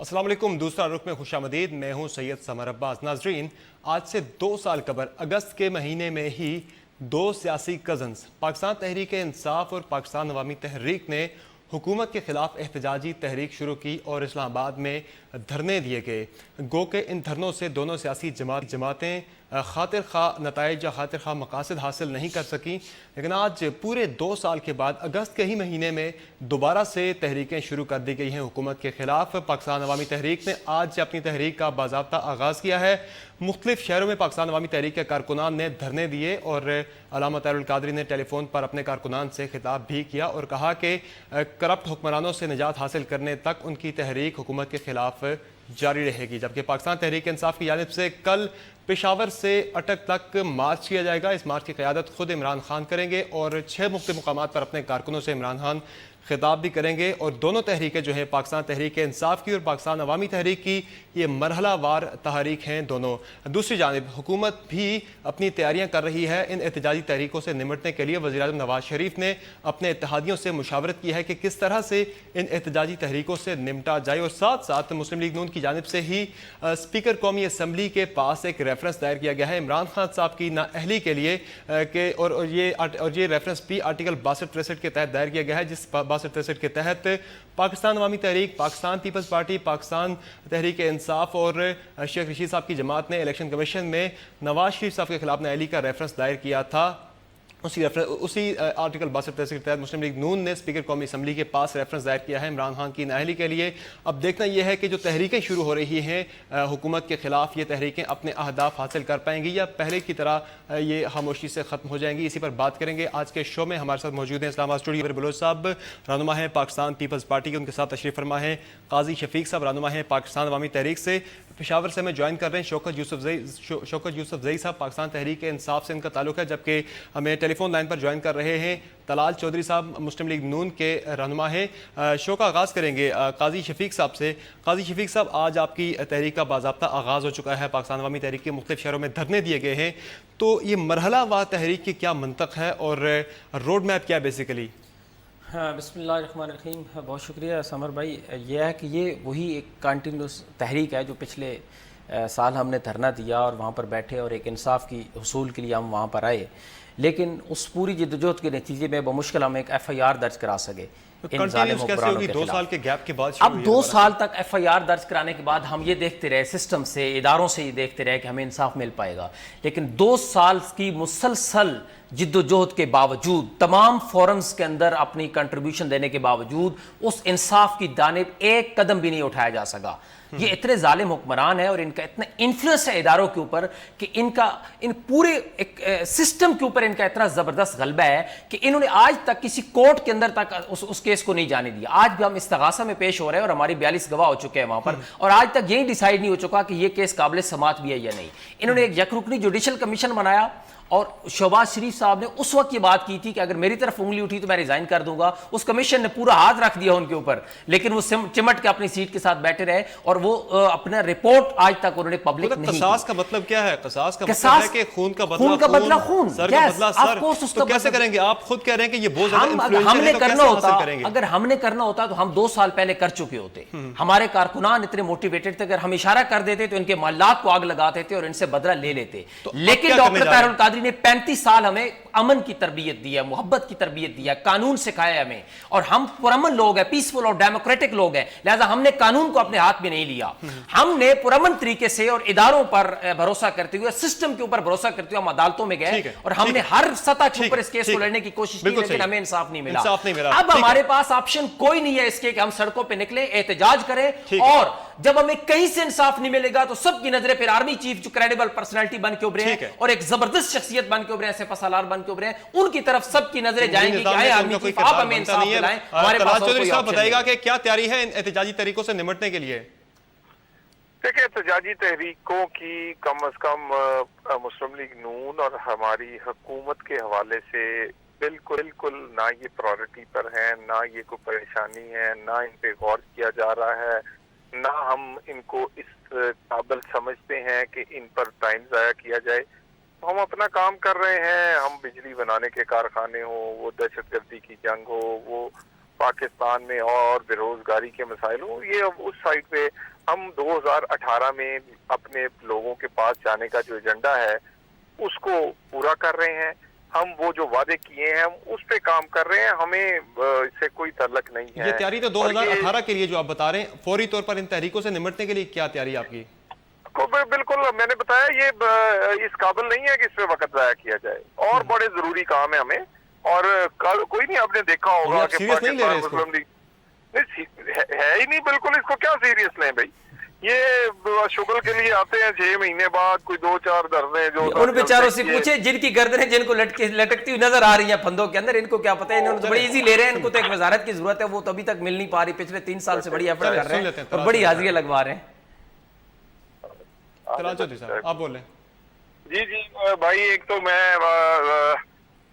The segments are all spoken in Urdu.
السلام علیکم، دوسرا رخ میں خوش آمدید۔ میں ہوں سید سمر عباس۔ ناظرین، آج سے 2 سال قبل اگست کے مہینے میں ہی دو سیاسی کزنز پاکستان تحریک انصاف اور پاکستان عوامی تحریک نے حکومت کے خلاف احتجاجی تحریک شروع کی اور اسلام آباد میں دھرنے دیے گئے۔ گو کہ ان دھرنوں سے دونوں سیاسی جماعتیں خاطر خواہ نتائج یا خاطر خواہ مقاصد حاصل نہیں کر سکیں، لیکن آج پورے 2 سال کے بعد اگست کے ہی مہینے میں دوبارہ سے تحریکیں شروع کر دی گئی ہیں حکومت کے خلاف۔ پاکستان عوامی تحریک نے آج سے اپنی تحریک کا باضابطہ آغاز کیا ہے۔ مختلف شہروں میں پاکستان عوامی تحریک کے کارکنان نے دھرنے دیے اور علامہ طاہر القادری نے ٹیلی فون پر اپنے کارکنان سے خطاب بھی کیا اور کہا کہ کرپٹ حکمرانوں سے نجات حاصل کرنے تک ان کی تحریک حکومت کے خلاف جاری رہے گی۔ جبکہ پاکستان تحریک انصاف کی جانب سے کل پشاور سے اٹک تک مارچ کیا جائے گا۔ اس مارچ کی قیادت خود عمران خان کریں گے اور 6 مختلف مقامات پر اپنے کارکنوں سے عمران خان خطاب بھی کریں گے۔ اور دونوں تحریکیں جو ہیں، پاکستان تحریک انصاف کی اور پاکستان عوامی تحریک کی، یہ مرحلہ وار تحریک ہیں دونوں۔ دوسری جانب حکومت بھی اپنی تیاریاں کر رہی ہے ان احتجاجی تحریکوں سے نمٹنے کے لیے۔ وزیراعظم نواز شریف نے اپنے اتحادیوں سے مشاورت کی ہے کہ کس طرح سے ان احتجاجی تحریکوں سے نمٹا جائے، اور ساتھ ساتھ مسلم لیگ نون کی جانب سے ہی اسپیکر قومی اسمبلی کے پاس ایک ریفرنس دائر کیا گیا ہے عمران خان صاحب کی نااہلی کے لیے اور یہ ریفرنس بھی آرٹیکل 62-63 کے تحت دائر کیا گیا ہے، جس 62-63 کے تحت پاکستان عوامی تحریک، پاکستان پیپلز پارٹی، پاکستان تحریک انصاف اور شیخ رشید صاحب کی جماعت نے الیکشن کمیشن میں نواز شریف صاحب کے خلاف نااہلی کا ریفرنس دائر کیا تھا۔ اسی آرٹیکل 62-63 کے تحت مسلم لیگ نون نے اسپیکر قومی اسمبلی کے پاس ریفرنس دائر کیا ہے عمران خان کی نااہلی کے لیے۔ اب دیکھنا یہ ہے کہ جو تحریکیں شروع ہو رہی ہیں حکومت کے خلاف، یہ تحریکیں اپنے اہداف حاصل کر پائیں گی یا پہلے کی طرح یہ خاموشی سے ختم ہو جائیں گی۔ اسی پر بات کریں گے آج کے شو میں۔ ہمارے ساتھ موجود ہیں اسلام آباد اسٹوڈیو پر بلوچ صاحب، رہنما ہیں پاکستان پیپلز پارٹی کے، ان کے ساتھ تشریف فرما ہیں قاضی شفیق صاحب، رہنما ہیں پاکستان عوامی تحریک سے۔ پشاور سے ہمیں جوائن کر رہے ہیں شوکت یوسف زئی صاحب، پاکستان تحریک انصاف سے ان کا تعلق ہے، جبکہ ہمیں ٹیلی فون لائن پر جوائن کر رہے ہیں طلال چودھری صاحب، مسلم لیگ نون کے رہنما ہیں۔ شو کا آغاز کریں گے قاضی شفیق صاحب سے۔ قاضی شفیق صاحب، آج آپ کی تحریک کا باضابطہ آغاز ہو چکا ہے، پاکستان عوامی تحریک کے مختلف شہروں میں دھرنے دیے گئے ہیں، تو یہ مرحلہ وار تحریک کی کیا منطق ہے اور روڈ میپ کیا ہے بیسیکلی؟ بسم اللہ الرحمن الرحیم۔ بہت شکریہ سمر بھائی۔ یہ ہے کہ یہ وہی ایک کنٹینیوس تحریک ہے جو پچھلے سال ہم نے دھرنا دیا اور وہاں پر بیٹھے اور ایک انصاف کی حصول کے لیے ہم وہاں پر آئے، لیکن اس پوری جدوجہد کے نتیجے میں بمشکل ہم ایک FIR درج کرا سکے ان ظالم حکمرانوں کے خلاف۔ 2 سال کے گیپ کے بعد اب 2 سال تک FIR درج کرانے کے بعد ہم یہ دیکھتے رہے، سسٹم سے، اداروں سے یہ دیکھتے رہے کہ ہمیں انصاف مل پائے گا، لیکن 2 سال کی مسلسل جد و جہد کے باوجود، تمام فورمز کے اندر اپنی کنٹریبیوشن دینے کے باوجود اس انصاف کی جانب ایک قدم بھی نہیں اٹھایا جا سکا۔ یہ اتنے ظالم حکمران ہے اور ان کا اتنا انفلوئنس ہے اداروں کے اوپر کہ ان پورے ایک سسٹم کے اوپر ان کا اتنا زبردست غلبہ ہے کہ انہوں نے آج تک کسی کورٹ کے اندر تک اس کیس کو نہیں جانے دیا۔ آج بھی ہم استغاثہ میں پیش ہو رہے ہیں اور ہماری 42 گواہ ہو چکے ہیں وہاں پر، اور آج تک یہی ڈیسائیڈ نہیں ہو چکا کہ یہ کیس قابل سماعت بھی ہے یا نہیں۔ انہوں نے ایک یک رکنی جوڈیشل کمیشن بنایا اور شہباز شریف صاحب نے اس وقت یہ بات کی تھی کہ اگر میری طرف انگلی اٹھی تو میں ریزائن کر دوں گا۔ اس کمیشن نے پورا ہاتھ رکھ دیا ان کے اوپر، لیکن وہ چمٹ کے اپنی سیٹ کے ساتھ بیٹھے رہے اور وہ اپنا رپورٹ آج تک انہوں نے پبلک نہیں کی۔ قصاص کا مطلب کیا ہے؟ قصاص کا مطلب ہے کہ خون کا بدلہ خون، سر کا بدلہ سر۔ تو کیسے کریں گے؟ آپ خود کہہ رہے ہیں کہ یہ بہت زیادہ انفلوئنشل ہے، تو کیسے حاصل کریں گے؟ اگر ہم نے کرنا ہوتا تو ہم 2 سال پہلے کر چکے ہوتے۔ ہمارے کارکنان اتنے موٹیویٹڈ تھے، اگر ہم اشارہ کر دیتے تو ان کے محلات کو آگ لگاتے تھے اور ان سے بدلہ لے لیتے۔ لیکن ڈاکٹر طاہر القادری نے 35 سال ہمیں امن کی تربیت دی ہے، محبت کی تربیت دی ہے، قانون سکھایا ہمیں، اور ہم پرامن لوگ ہیں، پیسفل اور ڈیموکریٹک لوگ ہیں، لہذا ہم نے قانون کو اپنے ہاتھ میں نہیں لیا۔ ہم نے پرامن طریقے سے اور اداروں پر بھروسہ کرتے ہوئے، سسٹم کے اوپر بھروسہ کرتے ہوئے ہم عدالتوں میں گئے اور ہم نے ہر سطح کے اوپر اس کیس کو لڑنے کی کوشش کی، لیکن ہمیں انصاف نہیں ملا۔ اب ہمارے پاس آپشن کوئی نہیں ہے اس کے کہ ہم سڑکوں پہ نکلیں، احتجاج کریں، اور جب ہمیں کہیں سے انصاف نہیں ملے گا تو سب کی نظریں پھر آرمی چیف جو کریڈیبل پرسنالٹی بن کے ابھرے ہیں اور ایک زبردست شخصیت بن کے ابھرے ہیں، سپہ سالار بن کے ابھرے ہیں، ان کی طرف سب کی نظریں جائیں گی کہ آئے آرمی چیف آپ ہمیں انصاف دلائیں۔ ہمارے پاس چودھری صاحب بتائے گا کہ کیا تیاری ہے ان احتجاجی طریقوں سے نمٹنے کے لیے؟ دیکھیں، احتجاجی تحریکوں کی کم از کم مسلم لیگ نون اور ہماری حکومت کے حوالے سے بالکل نہ یہ پرائورٹی پر ہیں، نہ یہ کوئی پریشانی ہے، نہ ان پہ غور کیا جا رہا ہے، نہ ہم ان کو اس قابل سمجھتے ہیں کہ ان پر ٹائم ضائع کیا جائے۔ ہم اپنا کام کر رہے ہیں، ہم بجلی بنانے کے کارخانے ہوں، وہ دہشت گردی کی جنگ ہو، وہ پاکستان میں اور بے روزگاری کے مسائل ہوں، یہ اس سائڈ پہ ہم 2018 میں اپنے لوگوں کے پاس جانے کا جو ایجنڈا ہے اس کو پورا کر رہے ہیں. ہم وہ جو وعدے کیے ہیں ہم اس پہ کام کر رہے ہیں، ہمیں اس سے کوئی تعلق نہیں ہے. یہ تیاری تو 2018 کے لیے جو آپ بتا رہے ہیں، فوری طور پر ان تحریکوں سے نمٹنے کے لیے کیا تیاری آپ کی؟ بالکل میں نے بتایا یہ اس قابل نہیں ہے کہ اس پہ وقت ضائع کیا جائے، اور بڑے ضروری کام ہے ہمیں. اور کوئی نہیں، آپ نے دیکھا ہوگا کہ پاکستان مسلم لیگ ہے ہی نہیں بالکل، اس کو کیا سیریس لیں بھائی. یہ شغل کے لیے آتے ہیں 6 مہینے بعد کوئی 2-4 دھرنے جو ان بیچاروں سے پوچھے جن کی گردنیں جن کو لٹکتی ہوئی نظر آ رہی ہیں پھندوں کے اندر، ان کو کیا پتہ ہے، انہوں نے بڑی ایزی لے رہے ہیں. ان کو تو ایک وزارت کی ضرورت ہے، وہ تو ابھی تک مل نہیں پا رہی، پچھلے 3 سال سے بڑی ایفرٹ کر رہے ہیں اور بڑی حاضریاں لگوا رہے ہیں. آپ بول رہے ہیں. جی بھائی، ایک تو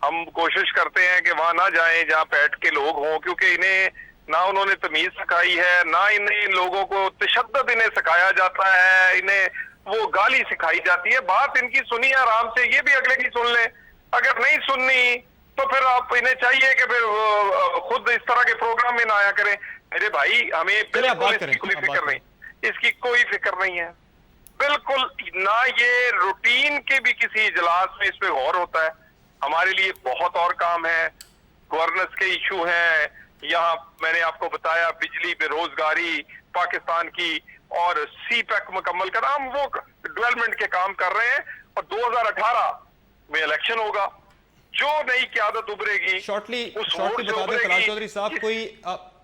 ہم کوشش کرتے ہیں کہ وہاں نہ جائیں جہاں پیٹ کے لوگ ہوں، کیونکہ انہیں نہ انہوں نے تمیز سکھائی ہے، نہ انہیں لوگوں کو تشدد انہیں سکھایا جاتا ہے، انہیں وہ گالی سکھائی جاتی ہے. بات ان کی سنی آرام سے، یہ بھی اگلے کی سن لیں. اگر نہیں سننی تو پھر آپ انہیں چاہیے کہ پھر خود اس طرح کے پروگرام میں نہ آیا کریں. میرے بھائی ہمیں بالکل اس کی کوئی فکر نہیں، اس کی کوئی فکر نہیں ہے بالکل. نہ یہ روٹین کے بھی کسی اجلاس میں اس پہ غور ہوتا ہے. ہمارے لیے بہت اور کام ہے، گورننس کے ایشو ہیں یہاں. میں نے آپ کو بتایا بجلی، بے روزگاری پاکستان کی، اور سی پیک مکمل کرنا. ہم وہ ڈیولپمنٹ کے کام کر رہے ہیں، اور 2018 میں الیکشن ہوگا. جو نئی قیادت ابھرے گی شارٹلی بتا دیں فراز چودھری صاحب، کوئی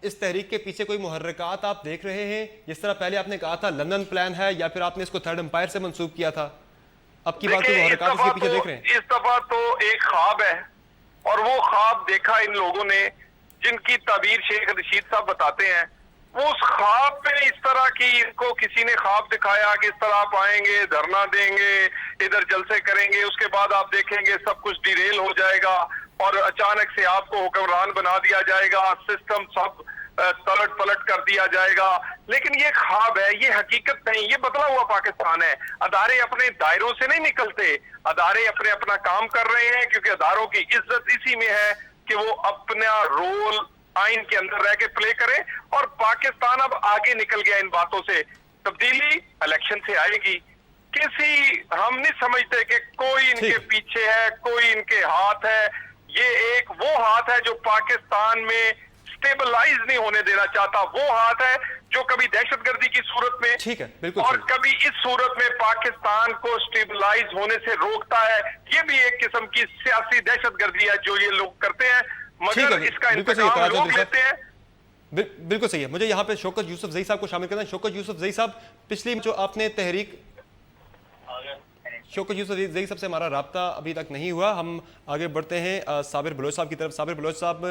اس تحریک کے پیچھے کوئی محرکات آپ دیکھ رہے ہیں؟ جس طرح پہلے آپ نے کہا تھا لندن پلان ہے، یا پھر آپ نے اس کو تھرڈ امپائر سے منسوب کیا تھا، اب کی بات کوئی محرکات اس کے پیچھے دیکھ رہے ہیں؟ اس دفعہ تو ایک خواب ہے، اور وہ خواب دیکھا ان لوگوں نے جن کی تعبیر شیخ رشید صاحب بتاتے ہیں. وہ اس خواب پہ اس طرح کی ان کو کسی نے خواب دکھایا کہ اس طرح آپ آئیں گے، دھرنا دیں گے، ادھر جلسے کریں گے، اس کے بعد آپ دیکھیں گے سب کچھ ڈیریل ہو جائے گا اور اچانک سے آپ کو حکمران بنا دیا جائے گا، سسٹم سب تلٹ پلٹ کر دیا جائے گا. لیکن یہ خواب ہے، یہ حقیقت نہیں. یہ بدلا ہوا پاکستان ہے. ادارے اپنے دائروں سے نہیں نکلتے، ادارے اپنا کام کر رہے ہیں، کیونکہ اداروں کی عزت اسی میں ہے کہ وہ اپنا رول آئین کے اندر رہ کے پلے کریں. اور پاکستان اب آگے نکل گیا ان باتوں سے. تبدیلی الیکشن سے آئے گی. ہم نہیں سمجھتے کہ کوئی ان کے پیچھے ہے، کوئی ان کے ہاتھ ہے. یہ ایک وہ ہاتھ ہے جو پاکستان میں سٹیبلائز نہیں ہونے دینا چاہتا. وہ ہاتھ ہے جو کبھی دہشت گردی کی صورت میں اور کبھی اس صورت میں پاکستان کو سٹیبلائز ہونے سے روکتا ہے. یہ بھی ایک قسم کی سیاسی دہشت گردی ہے جو یہ لوگ کرتے ہیں، مگر اس کا انتقام لوگ لیتے ہیں. بالکل صحیح ہے. مجھے یہاں پہ شوکت یوسف زئی صاحب کو شامل کرنا ہے. شوکت یوسف زئی صاحب، پچھلی جو آپ نے تحریک، شوکت یوسف زئی صاحب سے ہمارا رابطہ ابھی تک نہیں ہوا. ہم آگے بڑھتے ہیں صابر بلوچ صاحب کی طرف. صابر بلوچ صاحب،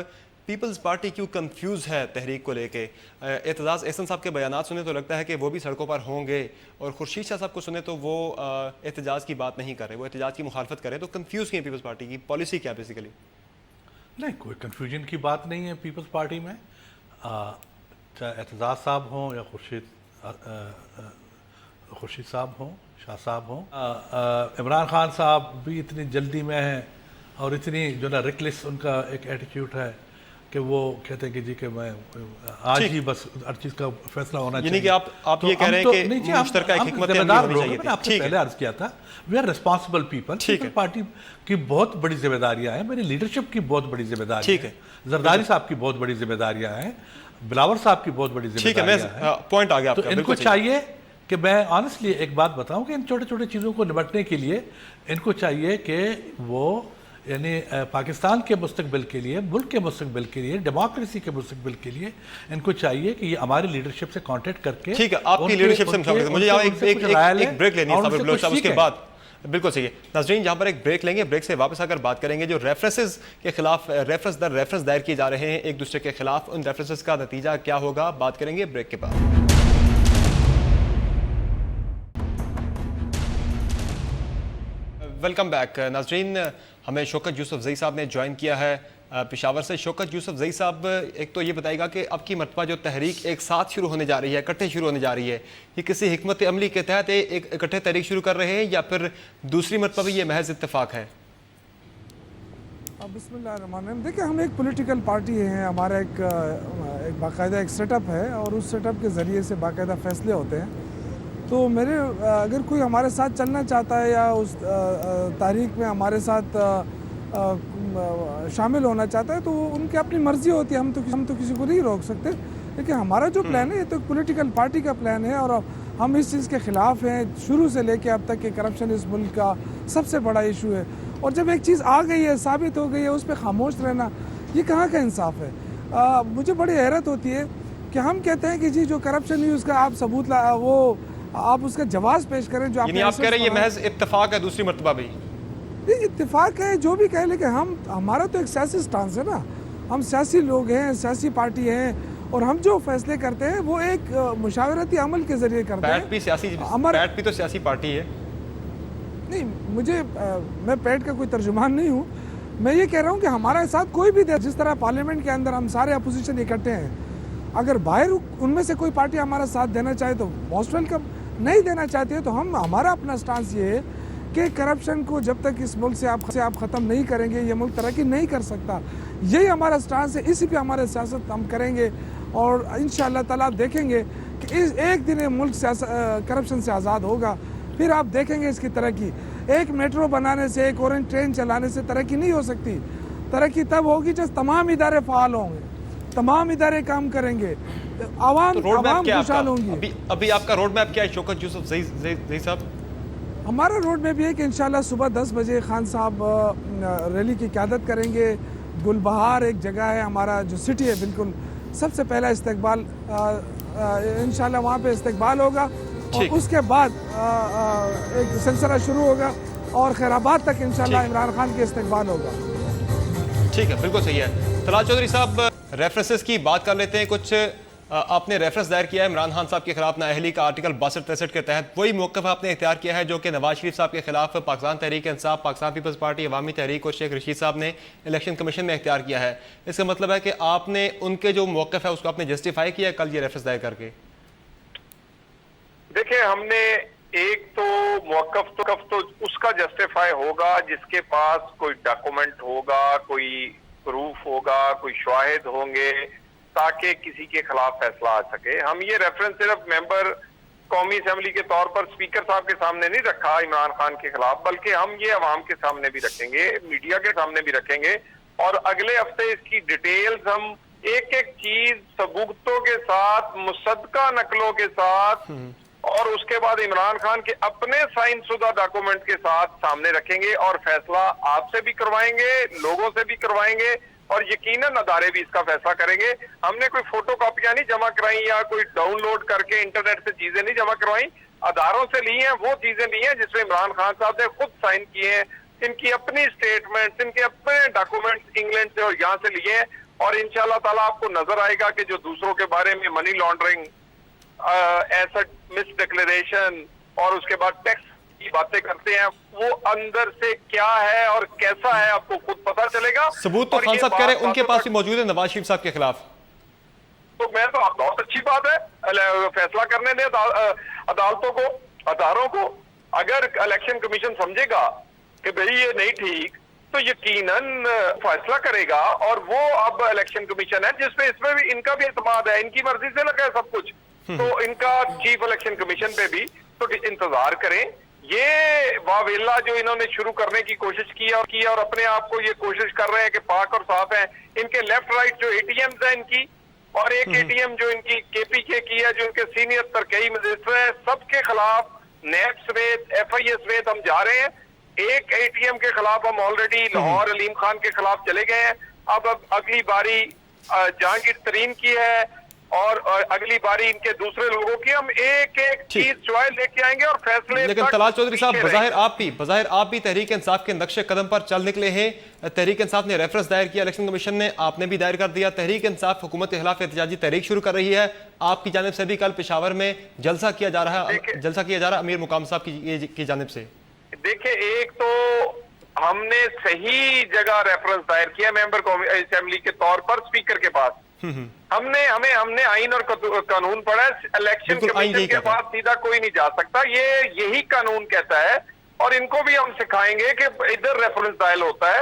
پیپلز پارٹی کیوں کنفیوز ہے تحریک کو لے کے؟ اعتزاز احسن صاحب کے بیانات سنے تو لگتا ہے کہ وہ بھی سڑکوں پر ہوں گے، اور خورشید شاہ صاحب کو سنے تو وہ احتجاج کی بات نہیں کر رہے، وہ احتجاج کی مخالفت کر رہے. تو کنفیوز کیوں پیپلز پارٹی کی پالیسی کیا بیسیکلی؟ نہیں، کوئی کنفیوژن کی بات نہیں ہے پیپلز پارٹی میں. چاہے اعتزاز صاحب ہوں یا خورشید صاحب ہوں، شاہ صاحب ہوں. عمران خان صاحب بھی اتنی جلدی میں ہیں اور اتنی جو نا ریکلیس ان کا ایک ایٹیٹیوڈ ہے کہ وہ کہتے ہیں کہ جی کہ میں آج ہی بس ہر چیز کا فیصلہ ہونا چاہیے. یعنی کہ آپ یہ کہہ رہے ہیں کہ مشترکہ ایک حکمت عملی ہونی چاہیے. میں نے آپ سے پہلے عرض کیا تھا we are responsible people. People party کی بہت بڑی ذمہ داریاں ہیں، میری لیڈرشپ کی بہت بڑی ذمہ داریاں ہیں، زرداری صاحب کی بہت بڑی ذمہ داریاں ہیں، بلاور صاحب کی بہت بڑی ذمہ داریاں ہیں. پوائنٹ آ گیا آپ کا. تو ان کو چاہیے کہ میں آنیسٹلی ایک بات بتاؤں کہ ان چھوٹے چھوٹے چیزوں کو نمٹنے کے لیے ان کو چاہیے کہ وہ یعنی پاکستان کے مستقبل کے لیے، ملک کے مستقبل کے لیے، ڈیموکریسی کے مستقبل کے لیے ان کو چاہیے کہ یہ ہماری لیڈرشپ سے کانٹیکٹ کر کے. ٹھیک ہے، آپ کی لیڈرشپ سے مجھے یہاں ایک بریک لینی ہے صابر بلوچ صاحب، اس کے بعد بالکل صحیح ہے. ناظرین، جہاں پر ایک بریک لیں گے، بریک سے واپس آ کر بات کریں گے جو ریفرنسز کے خلاف ریفرنس دائر کیے جا رہے ہیں ایک دوسرے کے خلاف، ان ریفرنسز کا نتیجہ کیا ہوگا، بات کریں گے بریک کے بعد. Welcome back. ناظرین، ہمیں شوکت یوسف زئی صاحب نے جوائن کیا ہے پشاور سے. شوکت یوسف زئی صاحب، ایک تو یہ بتائے گا کہ اب کی مرتبہ جو تحریک ایک ساتھ شروع ہونے جا رہی ہے، اکٹھے شروع ہونے جا رہی ہے، یہ کسی حکمت عملی کے تحت ایک اکٹھے تحریک شروع کر رہے ہیں یا پھر دوسری مرتبہ بھی یہ محض اتفاق ہے؟ بسم اللہ الرحمن الرحیم. دیکھیں ہم ایک پولیٹیکل پارٹی ہیں, ہمارا ایک باقاعدہ ایک سیٹ اپ ہے اور اس سیٹ اپ کے ذریعے سے باقاعدہ فیصلے ہوتے ہیں. تو اگر کوئی ہمارے ساتھ چلنا چاہتا ہے یا اس تحریک میں ہمارے ساتھ شامل ہونا چاہتا ہے تو ان کی اپنی مرضی ہوتی ہے, ہم تو کسی کو نہیں روک سکتے. لیکن ہمارا جو پلان ہے یہ تو ایک پولیٹیکل پارٹی کا پلان ہے اور ہم اس چیز کے خلاف ہیں شروع سے لے کے اب تک کہ کرپشن اس ملک کا سب سے بڑا ایشو ہے. اور جب ایک چیز آ گئی ہے, ثابت ہو گئی ہے, اس پہ خاموش رہنا یہ کہاں کا انصاف ہے؟ مجھے بڑی حیرت ہوتی ہے کہ ہم کہتے ہیں کہ جی جو کرپشن ہوئی اس کا آپ ثبوت آپ اس کا جواز پیش کریں. جو یعنی آپ کہہ رہے ہیں یہ محض اتفاق ہے دوسری مرتبہ بھی؟ اتفاق ہے جو بھی کہے, لیکن ہمارا تو ایک سیاسی سٹانس ہے نا, ہم سیاسی لوگ ہیں, سیاسی پارٹی ہیں اور ہم جو فیصلے کرتے ہیں وہ ایک مشاورتی عمل کے ذریعے کرتے ہیں. پیٹ بھی تو سیاسی پارٹی ہے. نہیں, میں پیٹ کا کوئی ترجمان نہیں ہوں. میں یہ کہہ رہا ہوں کہ ہمارے ساتھ کوئی بھی جس طرح پارلیمنٹ کے اندر ہم سارے اپوزیشن اکٹھے ہیں, اگر باہر ان میں سے کوئی پارٹی ہمارا ساتھ دینا چاہے تو موسٹ ویلکم, نہیں دینا چاہتی ہے تو ہمارا اپنا سٹانس یہ ہے کہ کرپشن کو جب تک اس ملک سے آپ ختم نہیں کریں گے یہ ملک ترقی نہیں کر سکتا. یہی ہمارا سٹانس ہے, اسی پہ ہمارے سیاست ہم کریں گے اور انشاءاللہ تعالیٰ آپ دیکھیں گے کہ ایک دن یہ ملک کرپشن سے آزاد ہوگا. پھر آپ دیکھیں گے اس کی ترقی. ایک میٹرو بنانے سے, ایک اورنج ٹرین چلانے سے ترقی نہیں ہو سکتی. ترقی تب ہوگی جب تمام ادارے فعال ہوں گے, تمام ادارے کام کریں گے, عوام خوشحال ہوں گی. ابھی آپ کا روڈ میپ کیا ہے شوکت یوسف زئی صاحب؟ ہمارا روڈ میپ یہ ہے کہ انشاءاللہ صبح 10 بجے خان صاحب ریلی کی قیادت کریں گے. گلبہار ایک جگہ ہے ہمارا جو سٹی ہے, بالکل سب سے پہلا استقبال انشاءاللہ وہاں پہ استقبال ہوگا اور اس کے بعد ایک سلسلہ شروع ہوگا اور خیر آباد تک انشاءاللہ عمران خان کے استقبال ہوگا. ٹھیک ہے, بالکل صحیح ہے. طلال چودھری صاحب, ریفرنسز کی بات کر لیتے ہیں. کچھ آپ نے ریفرنس دائر کیا ہے عمران خان صاحب کے خلاف نااہلی کا آرٹیکل 62-63 کے تحت. وہی موقف آپ نے اختیار کیا ہے جو کہ نواز شریف صاحب کے خلاف پاکستان تحریک انصاف, پاکستان پیپلز پارٹی, عوامی تحریک اور شیخ رشید صاحب نے الیکشن کمیشن میں اختیار کیا ہے. اس کا مطلب ہے کہ آپ نے ان کے جو موقف ہے اس کو آپ نے جسٹیفائی کیا کل یہ ریفرنس دائر کر کے؟ دیکھیں, ہم نے ایک تو موقف تو اس کا جسٹیفائی ہوگا جس کے پاس کوئی ڈاکومنٹ ہوگا, کوئی پروف ہوگا, کوئی شواہد ہوں گے تاکہ کسی کے خلاف فیصلہ آ سکے. ہم یہ ریفرنس صرف ممبر قومی اسمبلی کے طور پر اسپیکر صاحب کے سامنے نہیں رکھا عمران خان کے خلاف, بلکہ ہم یہ عوام کے سامنے بھی رکھیں گے, میڈیا کے سامنے بھی رکھیں گے اور اگلے ہفتے اس کی ڈیٹیلز ہم ایک ایک چیز ثبوتوں کے ساتھ, مصدقہ نقلوں کے ساتھ اور اس کے بعد عمران خان کے اپنے سائن شدہ ڈاکومنٹ کے ساتھ سامنے رکھیں گے اور فیصلہ آپ سے بھی کروائیں گے, لوگوں سے بھی کروائیں گے اور یقیناً ادارے بھی اس کا فیصلہ کریں گے. ہم نے کوئی فوٹو کاپیاں نہیں جمع کرائیں یا کوئی ڈاؤن لوڈ کر کے انٹرنیٹ سے چیزیں نہیں جمع کروائیں, اداروں سے لی ہیں وہ چیزیں لی ہیں جس میں عمران خان صاحب نے خود سائن کیے ہیں. ان کی اپنی سٹیٹمنٹس, ان کے اپنے ڈاکومنٹس انگلینڈ سے اور یہاں سے لیے ہیں اور انشاءاللہ تعالیٰ آپ کو نظر آئے گا کہ جو دوسروں کے بارے میں منی لانڈرنگ, ایسٹ مس ڈکلیریشن اور اس کے بعد ٹیکس کی باتیں کرتے ہیں وہ اندر سے کیا ہے اور کیسا ہے آپ کو خود پتا چلے گا. ثبوت تو خان صاحب کہہ رہے ہیں ان کے پاس بھی موجود ہے نواز شریف صاحب کے خلاف. تو میں تو بہت اچھی بات ہے, فیصلہ کرنے دیں عدالتوں کو, اداروں کو. اگر الیکشن کمیشن سمجھے گا کہ بھئی یہ نہیں ٹھیک تو یقیناً فیصلہ کرے گا اور وہ اب الیکشن کمیشن ہے جس پہ اس میں بھی ان کا بھی اعتماد ہے, ان کی مرضی سے لگا ہے سب کچھ, تو ان کا چیف الیکشن کمیشن پہ بھی تو انتظار کریں. یہ واویلا جو انہوں نے شروع کرنے کی کوشش کی اور اپنے آپ کو یہ کوشش کر رہے ہیں کہ پاک اور صاف ہیں. ان کے لیفٹ رائٹ جو اے ٹی ایمز ہیں ان کی, اور ایک اے ٹی ایم جو ان کی کے پی کے کی ہے, جو ان کے سینئر تر کئی منسٹر ہیں, سب کے خلاف نیب سمیت ایف آئی اے سمیت ہم جا رہے ہیں. ایک اے ٹی ایم کے خلاف ہم آلریڈی لاہور علیم خان کے خلاف چلے گئے ہیں. اب اگلی باری جہانگیر ترین کی ہے اور اگلی باری ان کے دوسرے لوگوں کی. ہم ایک ایک چیز چوائے لے کے آئیں گے اور فیصلے. لیکن طلال چودھری صاحب, بظاہر آپ بھی تحریک انصاف کے نقش قدم پر چل نکلے ہیں. تحریک انصاف نے ریفرنس دائر کیا الیکشن کمیشن نے, آپ نے بھی دائر کر دیا. تحریک انصاف حکومت کے خلاف احتجاجی تحریک شروع کر رہی ہے. آپ کی جانب سے بھی کل پشاور میں جلسہ کیا جا رہا ہے امیر مقام صاحب کی جانب سے. دیکھیں, ایک تو ہم نے صحیح جگہ ریفرنس دائر کیا ممبر اسمبلی کے طور پر اسپیکر کے پاس. ہم نے آئین اور قانون پڑھا ہے. الیکشن کمیشن کے بعد سیدھا کوئی نہیں جا سکتا, یہی قانون کہتا ہے اور ان کو بھی ہم سکھائیں گے کہ ادھر ریفرنس دائر ہوتا ہے.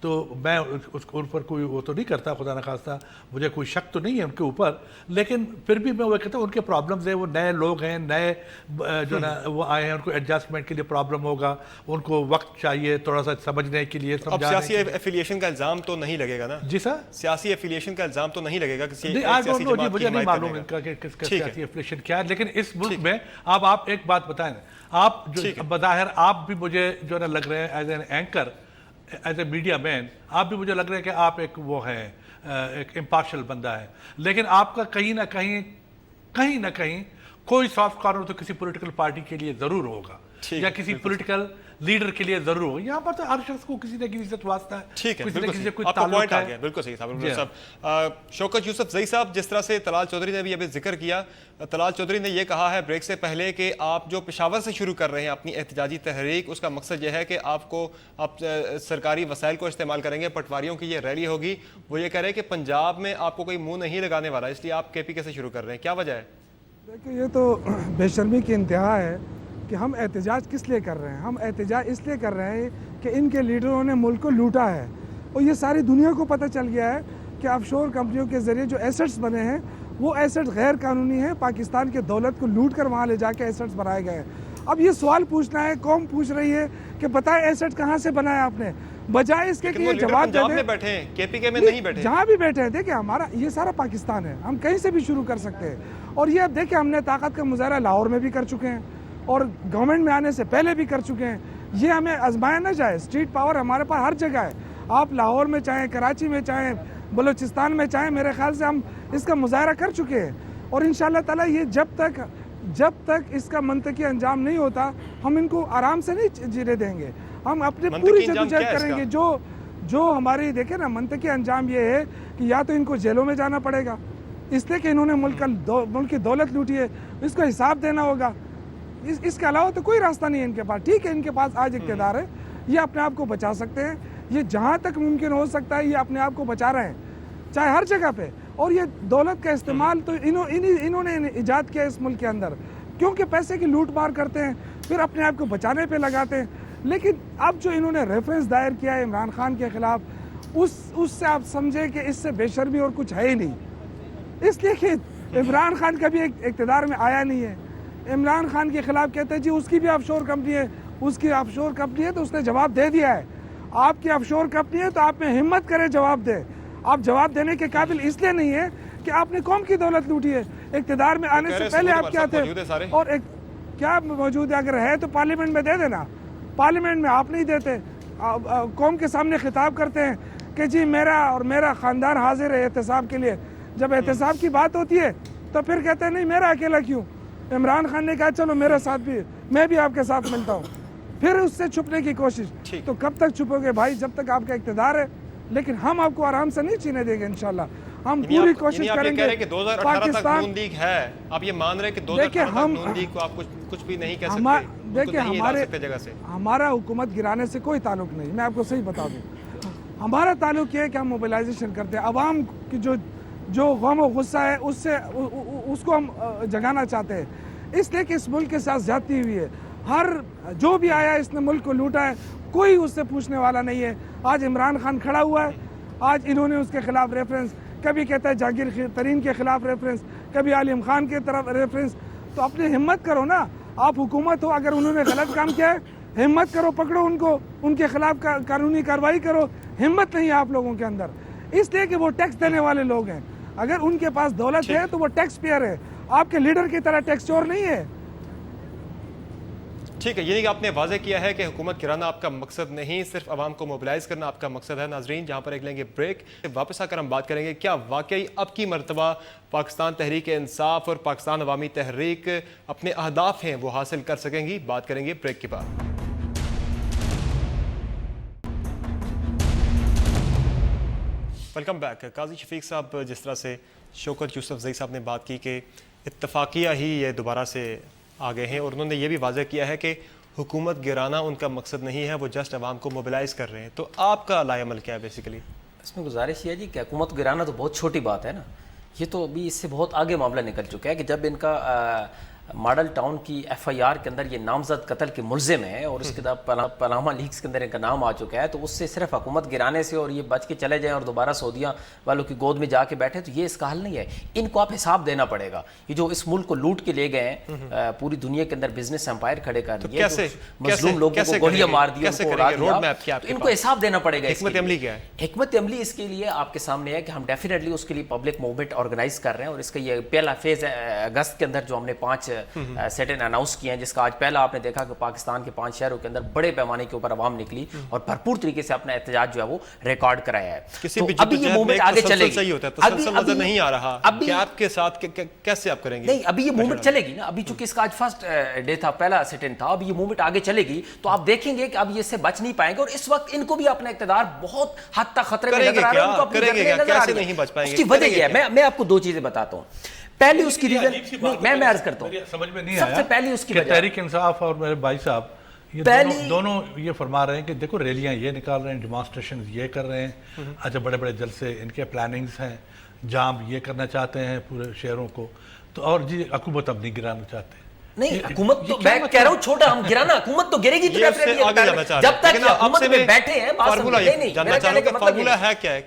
تو میں اس کو ان پر کوئی وہ تو نہیں کرتا، خدا نخواستہ مجھے کوئی شک تو نہیں ہے ان کے اوپر، لیکن پھر بھی میں وہ کہتا ہوں ان کے پرابلمز ہیں، وہ نئے لوگ ہیں، نئے جو نا وہ آئے ہیں، ان کو ایڈجسٹمنٹ کے لیے پرابلم ہوگا، ان کو وقت چاہیے تھوڑا سا سمجھنے کے لیے، اب سیاسی ایفیلیشن کا الزام تو نہیں لگے گا نا؟ جی سر، سیاسی ایفیلیشن کا الزام تو نہیں لگے گا کسی نہیں، آئی ڈونٹ نو جی، مجھے نہیں معلوم ان کا کہ کس کا سیاسی ایفیلیشن کیا ہے، لیکن اس ملک میں آپ ایک بات بتائیں، آپ جو بظاہر آپ بھی مجھے جو نا لگ رہے ہیں as an anchor, as a media man, آپ بھی مجھے لگ رہا ہے کہ آپ ایک وہ ہیں، ایک امپارشل بندہ ہے، لیکن آپ کا کہیں نہ کہیں کوئی سافٹ کارنر تو کسی پولیٹیکل پارٹی کے لیے ضرور ہوگا، یا کسی پولیٹیکل لیڈر کے لیے ضرور ہوگا۔ یہاں پر تو ہر شخص کو کسی نہ کسی سے واسطہ ہے، ٹھیک ہے، کسی نہ کسی سے کوئی آپ کا تعلق پوائنٹ آ ہے۔ گیا، بالکل صحیح صاحب۔ شوکت یوسف زئی صاحب، جس طرح سے طلال چودھری نے بھی ابھی ذکر کیا، طلال چودھری نے یہ کہا ہے بریک سے پہلے کہ آپ جو پشاور سے شروع کر رہے ہیں اپنی احتجاجی تحریک، اس کا مقصد یہ ہے کہ آپ سرکاری وسائل کو استعمال کریں گے، پٹواریوں کی یہ ریلی ہوگی۔ وہ یہ کہہ رہے ہیں کہ پنجاب میں آپ کو کوئی منہ نہیں لگانے والا، اس لیے آپ کے پی کے سے شروع کر رہے ہیں، کیا وجہ ہے؟ دیکھیں، یہ تو بے شرمی کی انتہا ہے کہ ہم احتجاج کس لیے کر رہے ہیں؟ ہم احتجاج اس لیے کر رہے ہیں کہ ان کے لیڈروں نے ملک کو لوٹا ہے، اور یہ ساری دنیا کو پتہ چل گیا ہے کہ آف شور کمپنیوں کے ذریعے جو ایسٹس بنے ہیں وہ ایسٹس غیر قانونی ہیں، پاکستان کے دولت کو لوٹ کر وہاں لے جا کے ایسٹس بنائے گئے ہیں۔ اب یہ سوال پوچھنا ہے، قوم پوچھ رہی ہے کہ بتائیں ایسٹ کہاں سے بنایا آپ نے، بجائے اس کے کہ یہ جواب دے دیں۔ بیٹھے ہیں کے پی کے میں نہیں بیٹھے، جہاں بھی بیٹھے ہیں، دیکھیں ہمارا یہ سارا پاکستان ہے، ہم کہیں سے بھی شروع کر سکتے ہیں، اور یہ اب دیکھیں ہم نے طاقت کا مظاہرہ لاہور میں بھی کر چکے ہیں، اور گورنمنٹ میں آنے سے پہلے بھی کر چکے ہیں۔ یہ ہمیں آزمایا نہ جائے، اسٹریٹ پاور ہمارے پاس ہر جگہ ہے، آپ لاہور میں چاہیں، کراچی میں چاہیں، بلوچستان میں چاہیں، میرے خیال سے ہم اس کا مظاہرہ کر چکے ہیں، اور انشاءاللہ تعالیٰ یہ جب تک اس کا منطقی انجام نہیں ہوتا، ہم ان کو آرام سے نہیں جینے دیں گے، ہم اپنے پوری جدوجہد کریں گے۔ جو ہماری دیکھیں نا منطقی انجام یہ ہے کہ یا تو ان کو جیلوں میں جانا پڑے گا اس لیے کہ انہوں نے ملک کی دولت لوٹی ہے، اس کو حساب دینا ہوگا، اس کے علاوہ تو کوئی راستہ نہیں ہے ان کے پاس۔ ٹھیک ہے، ان کے پاس آج اقتدار ہے، یہ اپنے آپ کو بچا سکتے ہیں، یہ جہاں تک ممکن ہو سکتا ہے یہ اپنے آپ کو بچا رہے ہیں، چاہے ہر جگہ پہ، اور یہ دولت کا استعمال تو انہوں نے ایجاد کیا اس ملک کے اندر، کیونکہ پیسے کی لوٹ مار کرتے ہیں، پھر اپنے آپ کو بچانے پہ لگاتے ہیں۔ لیکن اب جو انہوں نے ریفرنس دائر کیا ہے عمران خان کے خلاف، اس سے آپ سمجھیں کہ اس سے بے شرمی اور کچھ ہے ہی نہیں، اس لیے کہ عمران خان کبھی اقتدار میں آیا نہیں ہے۔ عمران خان کے خلاف کہتے ہیں جی اس کی بھی آف شور کمپنی ہے، اس کی آف شور کمپنی ہے، تو اس نے جواب دے دیا ہے۔ آپ کی آف شور کمپنی ہے تو آپ میں ہمت کرے جواب دے، آپ جواب دینے کے قابل اس لیے نہیں ہے کہ آپ نے قوم کی دولت لوٹی ہے، اقتدار میں آنے سے پہلے آپ کیا تھے، اور کیا موجود ہے، اگر ہے تو پارلیمنٹ میں دے دینا، پارلیمنٹ میں آپ نہیں دیتے، قوم کے سامنے خطاب کرتے ہیں کہ جی میرا خاندان حاضر ہے احتساب کے لیے، جب احتساب کی بات ہوتی ہے تو پھر کہتے ہیں نہیں میرا اکیلا کیوں، عمران خان نے کہا چلو میرے ساتھ بھی، میں بھی آپ کے ساتھ ملتا ہوں، پھر اس سے چھپنے کی کوشش، تو کب تک چھپو گے بھائی، جب تک آپ کا اقتدار ہے، لیکن ہم آپ کو آرام سے نہیں چھینے دیں گے انشاءاللہ، ہم پوری کوشش کریں گے۔ 2018 تک نون لیگ ہے، آپ یہ مان رہے ہیں کہ 2018 تک نون لیگ کو آپ کچھ بھی نہیں کہہ سکتے، دیکھیں ہمارا حکومت گرانے سے کوئی تعلق نہیں، میں آپ کو صحیح بتا دوں، ہمارا تعلق یہ ہے کہ ہم موبلائزیشن کرتے ہیں، عوام کی جو غم و غصہ ہے اس کو ہم جگانا چاہتے ہیں، اس لیے کہ اس ملک کے ساتھ زیادتی ہوئی ہے، جو بھی آیا اس نے ملک کو لوٹا ہے، کوئی اس سے پوچھنے والا نہیں ہے۔ آج عمران خان کھڑا ہوا ہے، آج انہوں نے اس کے خلاف ریفرنس، کبھی کہتا ہے جہانگیر ترین کے خلاف ریفرنس، کبھی عالم خان کے طرف ریفرنس، تو اپنی ہمت کرو نا، آپ حکومت ہو، اگر انہوں نے غلط کام کیا ہے ہمت کرو، پکڑو ان کو، ان کے خلاف قانونی کارروائی کرو، ہمت نہیں ہے آپ لوگوں کے اندر، اس لیے کہ وہ ٹیکس دینے والے لوگ ہیں، اگر ان کے پاس دولت ہے تو وہ ٹیکس پیئر ہے، آپ کے لیڈر کی طرح ٹیکس چور نہیں ہے۔ ٹھیک ہے، یعنی کہ آپ نے واضح کیا ہے کہ حکومت گرانا آپ کا مقصد نہیں، صرف عوام کو موبلائز کرنا آپ کا مقصد ہے۔ ناظرین، جہاں پر ایک لیں گے بریک، واپس آ کر ہم بات کریں گے کیا واقعی اب کی مرتبہ پاکستان تحریک انصاف اور پاکستان عوامی تحریک اپنے اہداف ہیں وہ حاصل کر سکیں گی، بات کریں گے بریک کے بعد۔ Welcome back. قاضی شفیق صاحب، جس طرح سے شوکت یوسف زئی صاحب نے بات کی کہ اتفاقیہ ہی یہ دوبارہ سے آگے ہیں، اور انہوں نے یہ بھی واضح کیا ہے کہ حکومت گرانا ان کا مقصد نہیں ہے، وہ جسٹ عوام کو موبلائز کر رہے ہیں، تو آپ کا لائے عمل کیا ہے بیسیکلی؟ اس میں گزارش یہ ہے جی کہ حکومت گرانا تو بہت چھوٹی بات ہے نا، یہ تو ابھی اس سے بہت آگے معاملہ نکل چکا ہے کہ جب ان کا ماڈل ٹاؤن کی ایف آئی آر کے اندر یہ نامزد قتل کے ملزم ہیں اور اس کے بعد پاناما لیکس کے اندر ان کا نام آ چکا ہے، تو اس سے صرف حکومت گرانے سے اور یہ بچ کے چلے جائیں اور دوبارہ سعودیہ والوں کی گود میں جا کے بیٹھے تو یہ اس کا حل نہیں ہے. ان کو آپ حساب دینا پڑے گا. یہ جو اس ملک کو لوٹ کے لے گئے ہیں، پوری دنیا کے اندر بزنس امپائر کھڑے کر دیے، مظلوم لوگوں کو گولیاں مار دی، ان کو اڑا دیا، تو ان کو حساب دینا پڑے گا. حکمت عملی کیا ہے؟ حکمت عملی اس کے لیے آپ کے سامنے ہے کہ ہم ڈیفینیٹلی اس کے لیے پبلک موومنٹ آرگنائز کر رہے ہیں، اور اس کا یہ پہلا فیز اگست کے اندر جو ہم نے 5 سیٹن اناؤنس کیے ہیں، جس کا آج پہلا آپ نے دیکھا کہ پاکستان کے 5 شہروں کے اندر بڑے پیمانے کے اوپر عوام نکلی اور بھرپور طریقے سے اپنا احتجاج جو ہے وہ ریکارڈ کرایا ہے. تو ابھی یہ موومنٹ آگے چلے گی، تسلسل نظر نہیں آ رہا گیپ کے ساتھ کیسے آپ کریں گے؟ نہیں، ابھی یہ موومنٹ چلے گی نا. ابھی چونکہ اس کا آج فرسٹ ڈے تھا، پہلا سیٹن تھا، اب یہ موومنٹ آگے چلے گی تو آپ دیکھیں گے کہ اب یہ اس سے بچ نہیں پائیں گے، اور اس وقت ان کو بھی اپنا اقتدار بہت حد تک خطرے میں نظر آ رہا ہے. ان کو اپنی جگہ نظر آ رہی ہے. اس کی وجہ یہ ہے، میں آپ کو 2 چیزیں بتاتا ہوں. پہلی اس کی ریزن میں عرض کرتا ہوں، سمجھ میں نہیں سب سے پہلی اس کی کہ وجہ تحریک انصاف اور میرے بھائی صاحب یہ دونوں یہ فرما رہے ہیں کہ دیکھو ریلیاں یہ نکال رہے ہیں، ڈیمانسٹریشن یہ کر رہے ہیں، اچھا بڑے بڑے جلسے ان کے پلاننگز ہیں، جام یہ کرنا چاہتے ہیں پورے شہروں کو، تو اور جی حکومت اب نہیں گرانا چاہتے. نہیں، حکومت تو میں کہہ رہا ہوں چھوٹا ہم گرانا، حکومت تو گرے گی تو جب تک یہ حکومت میں بیٹھے ہیں،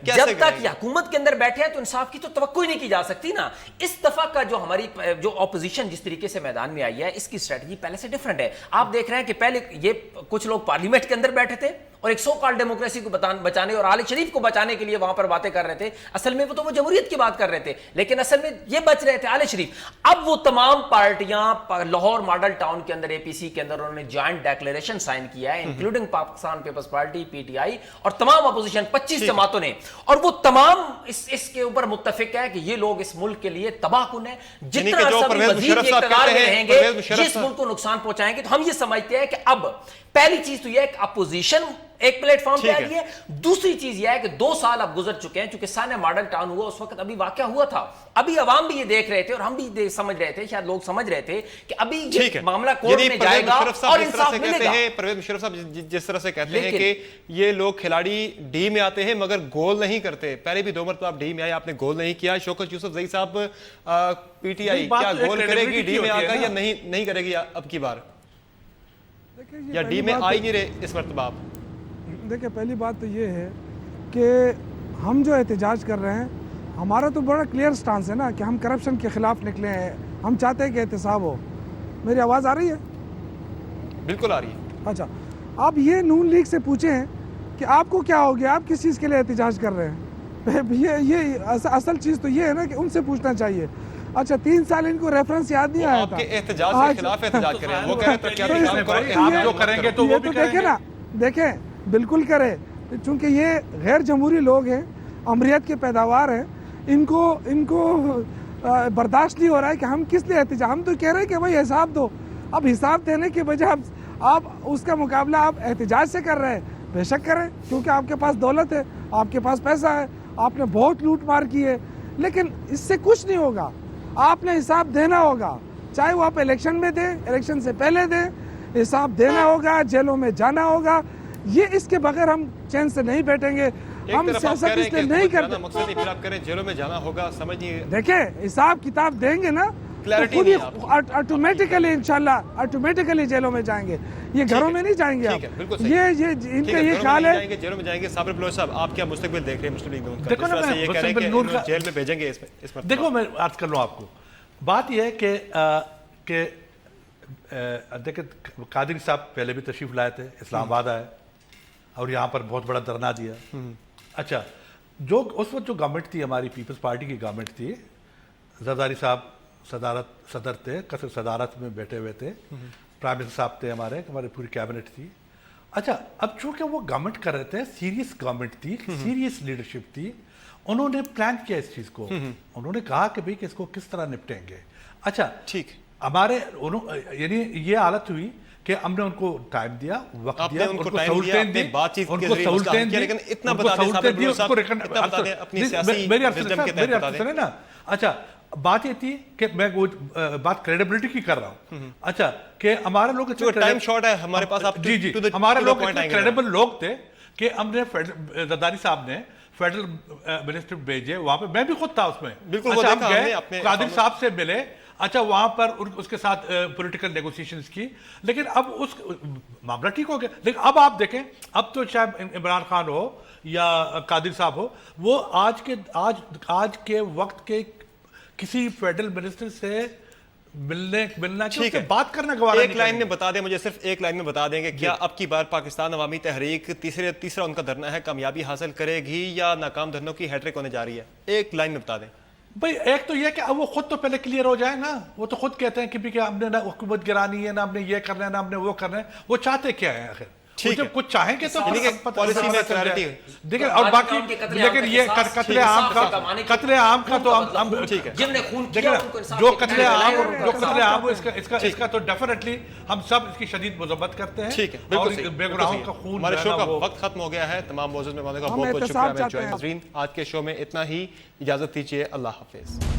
جب تک یہ حکومت کے اندر بیٹھے ہیں تو انصاف کی تو توقع ہی نہیں کی جا سکتی نا. اس دفعہ کا جو ہماری جو اپوزیشن جس طریقے سے میدان میں آئی ہے، اس کی اسٹریٹجی پہلے سے ڈیفرنٹ ہے. آپ دیکھ رہے ہیں کہ پہلے یہ کچھ لوگ پارلیمنٹ کے اندر بیٹھے تھے اور ایک سو کال ڈیموکریسی کو بچانے اور آل شریف کو بچانے کے لیے وہاں پر باتیں کر رہے تھے. اصل میں وہ جمہوریت کی بات کر رہے تھے، لیکن اصل میں یہ بچ رہے تھے آل شریف. اب وہ تمام پارٹیاں لاہور ماڈل ٹاؤن کے اندر، اے پی سی کے اندر انہوں نے جوائنٹ ڈیکلیریشن سائن کیا ہے، including Pakistan peoples party, P T I اور تمام اپوزیشن 25 جماعتوں نے، اور وہ تمام اس کے اوپر متفق ہے کہ یہ لوگ اس ملک کے لیے تباہ کن ہیں. جتنا عرصہ بھی مزید اقتدار میں رہیں گے یہ اس ملک کو نقصان پہنچائیں گے. تو ہم یہ سمجھتے ہیں کہ اب پہلی چیز تو یہ ہے کہ اپوزیشن ایک پلیٹ فارم پہ آ رہی ہے. دوسری چیز یہ ہے کہ 2 سال اب گزر چکے ہیں، چونکہ سانحہ ماڈل ٹاؤن ہوا اس وقت ابھی واقعہ ہوا تھا، ابھی عوام بھی یہ دیکھ رہے تھے اور ہم بھی سمجھ رہے تھے، شاید لوگ سمجھ رہے تھے کہ ابھی یہ معاملہ کورٹ میں جائے گا اور انصاف ملے گا. پرویز مشرف صاحب جس طرح سے کہتے ہیں کہ یہ لوگ کھلاڑی ڈی میں آتے ہیں مگر گول نہیں کرتے. پہلے بھی 2 مرتبہ آپ ڈی میں آئے، آپ نے گول نہیں کیا. شوکت یوسف زئی صاحب پی ٹی آئی کیا گول کرے گی ڈی میں آ کر یا نہیں کرے گی اب کی بار، یا ڈی میں آئی نہیں رہے اس مرتبہ آپ؟ دیکھیں، پہلی بات تو یہ ہے کہ ہم جو احتجاج کر رہے ہیں ہمارا تو بڑا کلیئر سٹانس ہے نا کہ ہم کرپشن کے خلاف نکلے ہیں، ہم چاہتے ہیں کہ احتساب ہو. میری آواز آ رہی ہے؟ بالکل آ رہی ہے. اچھا، آپ یہ نون لیگ سے پوچھیں کہ آپ کو کیا ہو گیا، آپ کس چیز کے لیے احتجاج کر رہے ہیں. یہ اصل چیز تو یہ ہے نا کہ ان سے پوچھنا چاہیے. اچھا، 3 سال ان کو ریفرنس یاد نہیں آیا تھا. آپ کے احتجاج کے خلاف احتجاج کریں، وہ کہہ رہے ہیں آپ جو کریں گے تو وہ بھی کریں گے. دیکھیں بالکل کرے، چونکہ یہ غیر جمہوری لوگ ہیں، امریت کے پیداوار ہیں، ان کو برداشت نہیں ہو رہا ہے کہ ہم کس لیے احتجاج. ہم تو کہہ رہے ہیں کہ بھائی حساب دو. اب حساب دینے کے بجائے آپ اس کا مقابلہ آپ احتجاج سے کر رہے ہیں. بے شک کریں، کیونکہ آپ کے پاس دولت ہے، آپ کے پاس پیسہ ہے، آپ نے بہت لوٹ مار کی ہے، لیکن اس سے کچھ نہیں ہوگا. آپ نے حساب دینا ہوگا، چاہے وہ آپ الیکشن میں دیں، الیکشن سے پہلے دیں. حساب دینا ہوگا، جیلوں میں جانا ہوگا. یہ اس کے بغیر ہم چین سے نہیں بیٹھیں گے. ہم سیاست اس لیے نہیں کرتے. مقصد نہیں پھر آپ کریں جیلوں میں جانا ہوگا، سمجھیے. دیکھیں، حساب کتاب دیں گے نا تو خود آٹومیٹیکلی انشاءاللہ آٹومیٹیکلی جیلوں میں جائیں گے. یہ گھروں میں نہیں جائیں گے. آپ یہ ان کا یہ خیال ہے جیلوں میں جائیں گے. صابر بلوچ صاحب، آپ کیا مستقبل دیکھ رہے ہیں مسلم لیگ نون کا؟ جس طرح سے یہ کہہ رہے ہیں کہ جیل میں بھیجیں گے اس پر. دیکھو، میں عرض کر لوں آپ کو، بات یہ ہے کہ دیکھیں قادری صاحب پہلے بھی تشریف لائے تھے، اسلام آباد آئے اور یہاں پر بہت بڑا دھرنا دیا. اچھا، جو اس وقت جو گورنمنٹ تھی ہماری پیپلز پارٹی کی گورنمنٹ تھی، زرداری صاحب صدر تھے، قصر صدارت میں بیٹھے ہوئے تھے، پرائم منسٹر صاحب تھے، ہماری پوری کیبنٹ تھی. اچھا، اب چونکہ وہ گورنمنٹ کر رہے تھے، سیریس گورنمنٹ تھی، سیریس لیڈرشپ تھی، انہوں نے پلان کیا اس چیز کو. انہوں نے کہا کہ بھئی کہ اس کو کس طرح نپٹیں گے. اچھا، ٹھیک، یعنی یہ حالت ہوئی کہ ہم نے ان کو ٹائم دیا، وقت دیا، ان کو سہولتیں دی، ان کو سہولتیں دی، لیکن اتنا بتا دیں صاحب بلوچ صاحب، اتنا بتا دیں اپنی سیاسی وزڈم کے تحت بتا دیں نا. اچھا، بات یہ تھی کہ میں وہ بات کریڈیبلٹی کی کر رہا ہوں. اچھا، کہ ہمارے لوگ ٹائم شارٹ ہے ہمارے پاس، آپ جی ہمارے لوگ کریڈیبل لوگ تھے کہ ہم نے زرداری صاحب نے فیڈرل منسٹر بھیجے وہاں پہ. میں بھی خود تھا اس میں. بالکل، ہم گئے، قادری صاحب سے ملے. اچھا وہاں پر اس کے ساتھ پولیٹیکل نیگوسیشنز کی، لیکن اب اس معاملہ ٹھیک ہو گیا. لیکن اب آپ دیکھیں، اب تو چاہے عمران خان ہو یا قادری صاحب ہو، وہ آج کے وقت کے کسی فیڈرل منسٹر سے ملنا ٹھیک ہے، بات کرنا گوارا ایک لائن میں بتا دیں مجھے، صرف ایک لائن میں بتا دیں کہ کیا اب کی بار پاکستان عوامی تحریک تیسرا ان کا دھرنا ہے کامیابی حاصل کرے گی یا ناکام دھرنوں کی ہیٹرک ہونے جا رہی ہے؟ ایک لائن میں بتا دیں بھائی. ایک تو یہ کہ اب وہ خود تو پہلے کلیئر ہو جائے نا. وہ تو خود کہتے ہیں کہ ہم نے نہ حکومت گرانی ہے، نہ ہم نے یہ کرنا ہے، نہ ہم نے وہ کرنا ہے. وہ چاہتے کیا ہے آخر؟ جب کچھ چاہیں گے تو پالیسی میں کلیئرٹی دیکھیں. اور باقی لیکن یہ قتل عام کا تو ہم جو قتل عام اس کا تو ڈیفینیٹلی ہم سب اس کی شدید مذمت کرتے ہیں. ٹھیک ہے، اور بے گناہوں کا خون ہمارے شو کا وقت ختم ہو گیا ہے. تمام موضوع میں کا بہت بہت شکریہ. ناظرین آج کے شو میں اتنا ہی، اجازت دیجیے، اللہ حافظ.